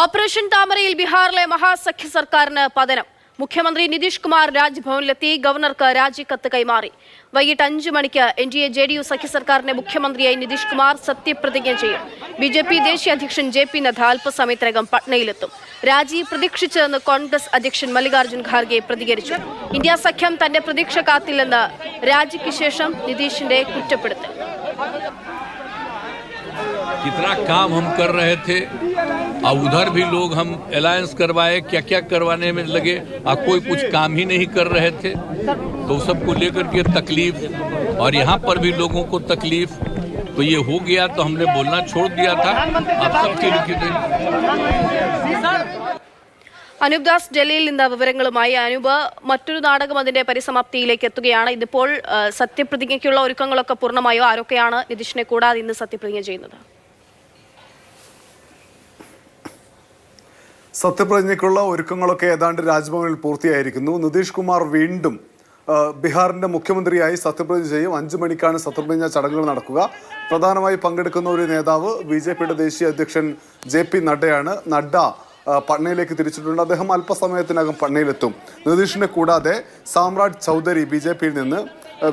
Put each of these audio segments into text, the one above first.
Operation താമരയിൽ ബീഹാറിലെ മഹാസഖ്യ സർക്കാരിന് പതനം. മുഖ്യമന്ത്രി നിതീഷ് കുമാർ രാജ്ഭവനിലെത്തി ഗവർണർക്ക് രാജിക്കത്ത് കൈമാറി. വൈകിട്ട് 5 മണിക്ക് NDA JDU സഖ്യ സർക്കാരിന്റെ മുഖ്യമന്ത്രിയായി നിതീഷ് കുമാർ സത്യപ്രതിജ്ഞ ചെയ്യും. BJP ദേശീയ അധ്യക്ഷൻ JP നദ്ദ അല്പസമയത്തിനകം പട്നയിലെത്തും. രാജി പ്രതീക്ഷിച്ചതെന്ന് കോൺഗ്രസ് അധ്യക്ഷൻ മല്ലികാർജ്ജുൻ ഖാർഗെ പ്രതികരിച്ചു. ഇന്ത്യ സഖ്യം തന്റെ പ്രതീക്ഷ കാത്തില്ലെന്ന് രാജിക്ക് ശേഷം നിതീഷിന്റെ കുറ്റപ്പെടുത്തൽ. कितना काम हम कर रहे थे और उधर भी लोग हम अलायंस करवाए, क्या क्या करवाने में लगे और कोई कुछ काम ही नहीं कर रहे थे, तो सबको लेकर के तकलीफ और यहाँ पर भी लोगों को तकलीफ, तो ये हो गया तो हमने बोलना छोड़ दिया था. अब सबके लिखित അനൂപ് ദാസ് ഡൽഹിയിൽ നിന്ന് വിവരങ്ങളുമായി. അനൂപ്, മറ്റൊരു നാടകം അതിന്റെ പരിസമാപ്തിയിലേക്ക് എത്തുകയാണ്. ഇതിപ്പോൾ സത്യപ്രതിജ്ഞയ്ക്കുള്ള ഒരുക്കങ്ങളൊക്കെ പൂർണ്ണമായോ? ആരൊക്കെയാണ് നിതീഷിനെ കൂടാതെ ഇന്ന് സത്യപ്രതിജ്ഞ ചെയ്യുന്നത്? സത്യപ്രതിജ്ഞയ്ക്കുള്ള ഒരുക്കങ്ങളൊക്കെ ഏതാണ്ട് രാജ്ഭവനിൽ പൂർത്തിയായിരിക്കുന്നു. നിതീഷ് കുമാർ വീണ്ടും ബീഹാറിന്റെ മുഖ്യമന്ത്രിയായി സത്യപ്രതിജ്ഞ ചെയ്യും. 5 മണിക്കാണ് സത്യപ്രതിജ്ഞ ചടങ്ങുകൾ നടക്കുക. പ്രധാനമായി പങ്കെടുക്കുന്ന ഒരു നേതാവ് BJPയുടെ ദേശീയ അധ്യക്ഷൻ JP നഡ്ഡയാണ്. നഡ്ഡ പട്നയിലേക്ക് തിരിച്ചിട്ടുണ്ട്. അദ്ദേഹം അല്പസമയത്തിനകം പട്നയിലെത്തും. നിതീഷിനെ കൂടാതെ സാമ്രാജ് ചൗധരി BJPയിൽ നിന്ന്,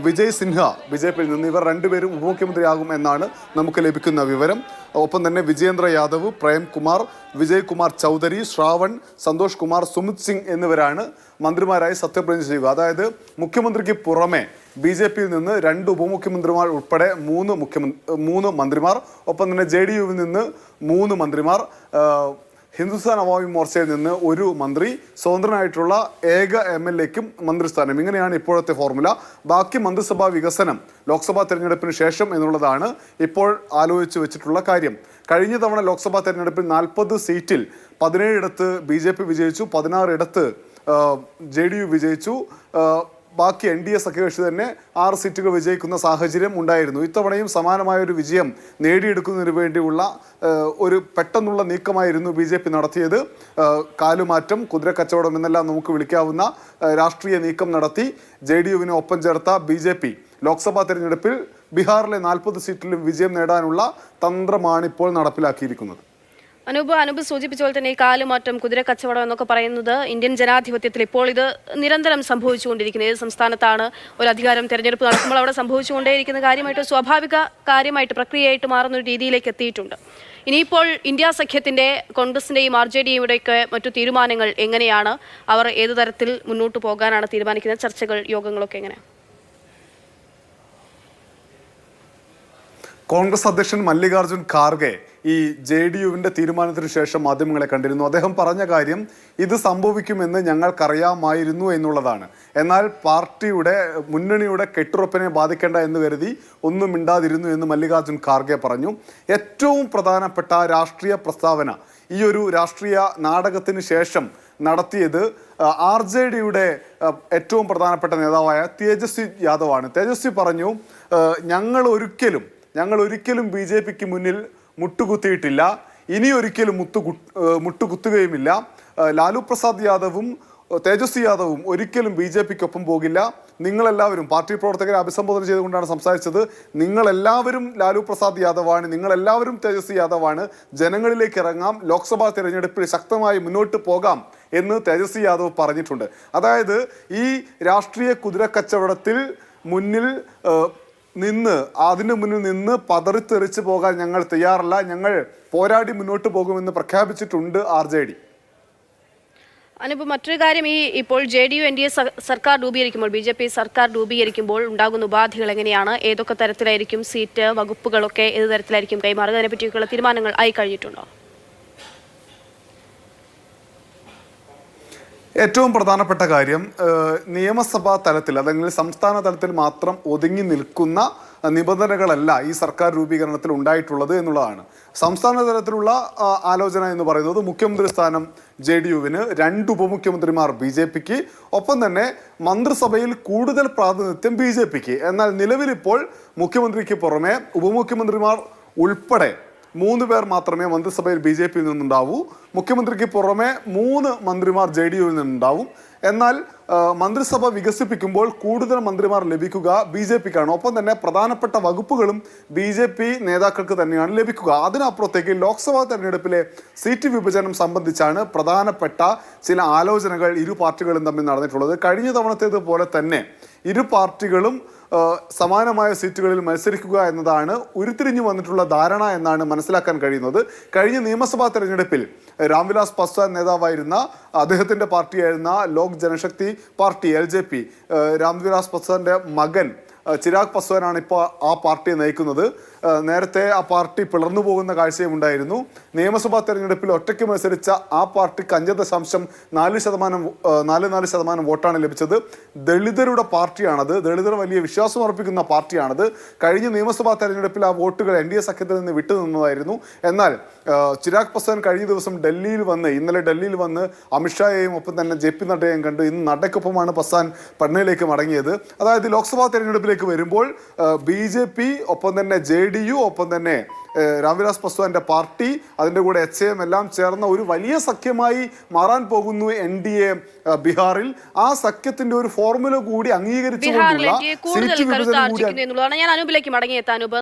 വിജയ് സിൻഹ BJPയിൽ നിന്ന്, ഇവർ രണ്ടുപേരും ഉപമുഖ്യമന്ത്രിയാകും എന്നാണ് നമുക്ക് ലഭിക്കുന്ന വിവരം. ഒപ്പം തന്നെ വിജയേന്ദ്ര യാദവ്, പ്രേം കുമാർ, വിജയ് കുമാർ ചൗധരി, ശ്രാവൺ, സന്തോഷ് കുമാർ, സുമിത് സിംഗ് എന്നിവരാണ് മന്ത്രിമാരായി സത്യപ്രതിജ്ഞ ചെയ്യുക. അതായത് മുഖ്യമന്ത്രിക്ക് പുറമെ BJPയിൽ നിന്ന് 2 ഉപമുഖ്യമന്ത്രിമാർ ഉൾപ്പെടെ 3 മന്ത്രിമാർ, ഒപ്പം തന്നെ JDUവിൽ നിന്ന് 3 മന്ത്രിമാർ, ഹിന്ദുസ്ഥാൻ അവാമി മോർച്ചയിൽ നിന്ന് 1 മന്ത്രി, സ്വതന്ത്രനായിട്ടുള്ള ഏക MLAക്കും മന്ത്രിസ്ഥാനം. ഇങ്ങനെയാണ് ഇപ്പോഴത്തെ ഫോർമുല. ബാക്കി മന്ത്രിസഭാ വികസനം ലോക്സഭാ തെരഞ്ഞെടുപ്പിന് ശേഷം എന്നുള്ളതാണ് ഇപ്പോൾ ആലോചിച്ച് വെച്ചിട്ടുള്ള കാര്യം. കഴിഞ്ഞ തവണ ലോക്സഭാ തെരഞ്ഞെടുപ്പിൽ 40 സീറ്റിൽ 17 ഇടത്ത് BJP വിജയിച്ചു, 16 ഇടത്ത് JDU വിജയിച്ചു. ബാക്കി NDA സഖ്യകക്ഷി തന്നെ 6 സീറ്റുകൾ വിജയിക്കുന്ന സാഹചര്യം ഉണ്ടായിരുന്നു. ഇത്തവണയും സമാനമായൊരു വിജയം നേടിയെടുക്കുന്നതിന് വേണ്ടിയുള്ള ഒരു പെട്ടെന്നുള്ള നീക്കമായിരുന്നു BJP നടത്തിയത്. കാലുമാറ്റം, കുതിരക്കച്ചവടം എന്നെല്ലാം നമുക്ക് വിളിക്കാവുന്ന രാഷ്ട്രീയ നീക്കം നടത്തി JDUവിനെ ഒപ്പം ചേർത്ത BJP ലോക്സഭാ തെരഞ്ഞെടുപ്പിൽ ബീഹാറിലെ 40 സീറ്റിലും വിജയം നേടാനുള്ള തന്ത്രമാണ് ഇപ്പോൾ നടപ്പിലാക്കിയിരിക്കുന്നത്. അനൂപ് സൂചിപ്പിച്ച പോലെ തന്നെ ഈ കാലുമാറ്റം, കുതിരക്കച്ചവടം എന്നൊക്കെ പറയുന്നത് ഇന്ത്യൻ ജനാധിപത്യത്തിൽ ഇപ്പോൾ ഇത് നിരന്തരം സംഭവിച്ചുകൊണ്ടിരിക്കുന്നത്. ഏത് സംസ്ഥാനത്താണ് ഒരു അധികാരം തെരഞ്ഞെടുപ്പ് നടക്കുമ്പോൾ അവിടെ സംഭവിച്ചുകൊണ്ടേയിരിക്കുന്ന കാര്യമായിട്ട് സ്വാഭാവിക കാര്യമായിട്ട് പ്രക്രിയയായിട്ട് മാറുന്ന ഒരു രീതിയിലേക്ക് എത്തിയിട്ടുണ്ട്. ഇനിയിപ്പോൾ ഇന്ത്യ സഖ്യത്തിന്റെ കോൺഗ്രസിന്റെയും RJDയുടെയൊക്കെ മറ്റു തീരുമാനങ്ങൾ എങ്ങനെയാണ്? അവർ ഏതു തരത്തിൽ മുന്നോട്ട് പോകാനാണ് തീരുമാനിക്കുന്നത്? ചർച്ചകൾ, യോഗങ്ങളൊക്കെ എങ്ങനെയാണ്? കോൺഗ്രസ് അധ്യക്ഷൻ മല്ലികാർജ്ജുൻ ഖാർഗെ ഈ JDUവിൻ്റെ തീരുമാനത്തിന് ശേഷം മാധ്യമങ്ങളെ കണ്ടിരുന്നു. അദ്ദേഹം പറഞ്ഞ കാര്യം, ഇത് സംഭവിക്കുമെന്ന് ഞങ്ങൾക്കറിയാമായിരുന്നു എന്നുള്ളതാണ്. എന്നാൽ പാർട്ടിയുടെ, മുന്നണിയുടെ കെട്ടുറപ്പിനെ ബാധിക്കേണ്ട എന്ന് കരുതി ഒന്നും മിണ്ടാതിരുന്നു എന്ന് മല്ലികാർജ്ജുൻ ഖാർഗെ പറഞ്ഞു. ഏറ്റവും പ്രധാനപ്പെട്ട രാഷ്ട്രീയ പ്രസ്താവന ഈ ഒരു രാഷ്ട്രീയ നാടകത്തിന് ശേഷം നടത്തിയത് RJDയുടെ ഏറ്റവും പ്രധാനപ്പെട്ട നേതാവായ തേജസ്വി യാദവാണ്. തേജസ്വി പറഞ്ഞു, ഞങ്ങൾ ഒരിക്കലും BJPക്ക് മുന്നിൽ മുട്ടുകുത്തിയിട്ടില്ല, ഇനി ഒരിക്കലും മുട്ടുകുത്തുകയുമില്ല. ലാലു പ്രസാദ് യാദവും തേജസ്വി യാദവും ഒരിക്കലും BJPക്കൊപ്പം പോകില്ല. നിങ്ങളെല്ലാവരും, പാർട്ടി പ്രവർത്തകരെ അഭിസംബോധന ചെയ്തുകൊണ്ടാണ് സംസാരിച്ചത്, നിങ്ങളെല്ലാവരും ലാലു പ്രസാദ് യാദവാണ്, നിങ്ങളെല്ലാവരും തേജസ്വി യാദവാണ്, ജനങ്ങളിലേക്ക് ഇറങ്ങാം, ലോക്സഭാ തിരഞ്ഞെടുപ്പിൽ ശക്തമായി മുന്നോട്ട് പോകാം എന്ന് തേജസ്വി യാദവ് പറഞ്ഞിട്ടുണ്ട്. അതായത് ഈ രാഷ്ട്രീയ കുതിരക്കച്ചവടത്തിൽ അതിന് മുന്നിൽ നിന്ന് പതറിത്തെറിച്ച് പോകാൻ ഞങ്ങൾ തയ്യാറല്ല, ഞങ്ങൾ പോരാടി മുന്നോട്ട് പോകുമെന്ന് പ്രഖ്യാപിച്ചിട്ടുണ്ട് RJD. അനിപ്പോൾ മറ്റൊരു കാര്യം, ഇപ്പോൾ JDU NDA സർക്കാർ രൂപീകരിക്കുമ്പോൾ, BJP സർക്കാർ രൂപീകരിക്കുമ്പോൾ ഉണ്ടാകുന്ന ഉപാധികൾ എങ്ങനെയാണ്? ഏതൊക്കെ തരത്തിലായിരിക്കും സീറ്റ്, വകുപ്പുകളൊക്കെ ഏത് തരത്തിലായിരിക്കും കൈമാറുക? അതിനെപ്പറ്റിയൊക്കെയുള്ള തീരുമാനങ്ങൾ ആയി കഴിഞ്ഞിട്ടുണ്ടോ? ഏറ്റവും പ്രധാനപ്പെട്ട കാര്യം, നിയമസഭാ തലത്തിൽ അല്ലെങ്കിൽ സംസ്ഥാന തലത്തിൽ മാത്രം ഒതുങ്ങി നിൽക്കുന്ന നിബന്ധനകളല്ല ഈ സർക്കാർ രൂപീകരണത്തിൽ ഉണ്ടായിട്ടുള്ളത് എന്നുള്ളതാണ്. സംസ്ഥാന തലത്തിലുള്ള ആലോചന എന്ന് പറയുന്നത് മുഖ്യമന്ത്രി സ്ഥാനം JDUവിന്, 2 ഉപമുഖ്യമന്ത്രിമാർ BJPക്ക്, ഒപ്പം തന്നെ മന്ത്രിസഭയിൽ കൂടുതൽ പ്രാതിനിധ്യം BJPക്ക്. എന്നാൽ നിലവിലിപ്പോൾ മുഖ്യമന്ത്രിക്ക് പുറമെ ഉപമുഖ്യമന്ത്രിമാർ ഉൾപ്പെടെ 3 പേർ മാത്രമേ മന്ത്രിസഭയിൽ BJP നിന്നുണ്ടാവൂ. മുഖ്യമന്ത്രിക്ക് പുറമെ 3 മന്ത്രിമാർ JDUവിൽ നിന്നുണ്ടാവും. എന്നാൽ മന്ത്രിസഭ വികസിപ്പിക്കുമ്പോൾ കൂടുതൽ മന്ത്രിമാർ ലഭിക്കുക BJPക്കാണ്. ഒപ്പം തന്നെ പ്രധാനപ്പെട്ട വകുപ്പുകളും BJP നേതാക്കൾക്ക് തന്നെയാണ് ലഭിക്കുക. അതിനപ്പുറത്തേക്ക് ലോക്സഭാ തെരഞ്ഞെടുപ്പിലെ സീറ്റ് വിഭജനം സംബന്ധിച്ചാണ് പ്രധാനപ്പെട്ട ചില ആലോചനകൾ ഇരു പാർട്ടികളും തമ്മിൽ നടന്നിട്ടുള്ളത്. കഴിഞ്ഞ തവണത്തേതുപോലെ തന്നെ ഇരു പാർട്ടികളും സമാനമായ സീറ്റുകളിൽ മത്സരിക്കുക എന്നതാണ് ഉരുത്തിരിഞ്ഞു വന്നിട്ടുള്ള ധാരണ എന്നാണ് മനസ്സിലാക്കാൻ കഴിയുന്നത്. കഴിഞ്ഞ നിയമസഭാ തെരഞ്ഞെടുപ്പിൽ രാംവിലാസ് പാസ്വാൻ നേതാവായിരുന്ന അദ്ദേഹത്തിന്റെ പാർട്ടിയായിരുന്ന ലോക് ജനശക്തി പാർട്ടി LJP രാംവിലാസ് പാസ്വാന്റെ മകൻ ചിരാഗ് പാസ്വാനാണ് ഇപ്പോൾ ആ പാർട്ടിയെ നയിക്കുന്നത്. നേരത്തെ ആ പാർട്ടി പിളർന്നു പോകുന്ന കാഴ്ചയും ഉണ്ടായിരുന്നു. നിയമസഭാ തെരഞ്ഞെടുപ്പിൽ ഒറ്റയ്ക്ക് മത്സരിച്ച ആ പാർട്ടിക്ക് 5.44% വോട്ടാണ് ലഭിച്ചത്. ദളിതരുടെ പാർട്ടിയാണത്. ദളിതർ വലിയ വിശ്വാസം അർപ്പിക്കുന്ന പാർട്ടിയാണത്. കഴിഞ്ഞ നിയമസഭാ തെരഞ്ഞെടുപ്പിൽ ആ വോട്ടുകൾ NDA സഖ്യത്തിൽ നിന്ന് വിട്ടുനിന്നതായിരുന്നു. എന്നാൽ ചിരാഗ് പാസ്വാൻ കഴിഞ്ഞ ദിവസം ഇന്നലെ ഡൽഹിയിൽ വന്ന് അമിത്ഷായെയും ഒപ്പം തന്നെ JP നഡ്ഡയെയും കണ്ടു. ഇന്ന് നഡ്ഡയ്ക്കൊപ്പമാണ് പാസ്വാൻ പട്നയിലേക്ക് മടങ്ങിയത്. അതായത് ലോക്സഭാ തെരഞ്ഞെടുപ്പിലേക്ക് വരുമ്പോൾ BJP ഒപ്പം തന്നെ JDU ഒപ്പം തന്നെ രാംവിലാസ് പാസ്വാന്റെ പാർട്ടി അതിൻ്റെ കൂടെ HAM എല്ലാം ചേർന്ന ഒരു വലിയ സഖ്യമായി മാറാൻ പോകുന്നു NDA ബീഹാറിൽ. ആ സഖ്യത്തിന്റെ ഒരു ഫോർമുല കൂടി അംഗീകരിച്ചുകൊണ്ടുള്ള സീറ്റ് വിഭജനം കൂടി. ഞാൻ അനൂപിലേക്ക് മടങ്ങിയെത്താൻ